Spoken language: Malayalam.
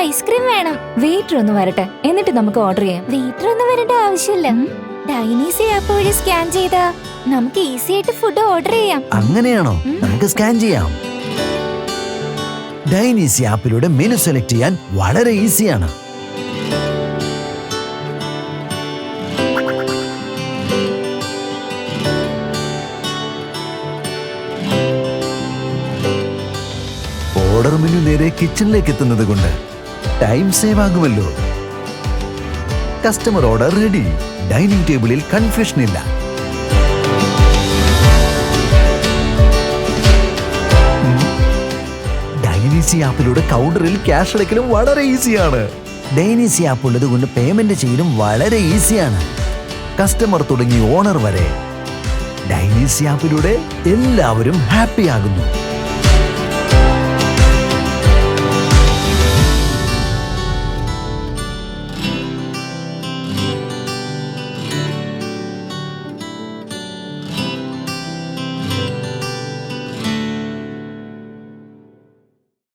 ഐസ്ക്രീം വേണം. വെയിറ്റർ ഒന്ന് വരട്ടെ, എന്നിട്ട് നമുക്ക് ഓർഡർ ചെയ്യാം. വെയിറ്റർ ഒന്നും വരേണ്ട ആവശ്യമില്ല. ഡൈനീസ് ആപ്പ് വഴി സ്കാൻ ചെയ്താ നമുക്ക് ഈസി ആയിട്ട് ഫുഡ് ഓർഡർ ചെയ്യാം. അങ്ങനെയാണോ? നമുക്ക് സ്കാൻ ചെയ്യാം. ഡൈനീസ് ആപ്പിലൂടെ മെനു സെലക്ട് ചെയ്യാൻ വളരെ ഈസിയാണ്. ഓർഡർ മെനു നേരെ കിച്ചണിലേക്ക് എത്തുന്നത് കൊണ്ട് ടൈം സേവ് ആകുമല്ലോ. Customer order ready. ഡൈനിങ് ടേബിളിൽ കൺഫ്യൂഷൻ ഇല്ല. ഡൈനീസി ആപ്പിലൂടെ കൗണ്ടറിൽ ക്യാഷ് അടയ്ക്കലും വളരെ ഈസിയാണ്. ഡൈനീസി ആപ്പ് ഉള്ളത് കൊണ്ട് പേയ്മെന്റ് ചെയ്യലും വളരെ ഈസിയാണ്. കസ്റ്റമർ തുടങ്ങി ഓണർ വരെ ഡൈനീസി ആപ്പിലൂടെ എല്ലാവരും ഹാപ്പി ആകുന്നു.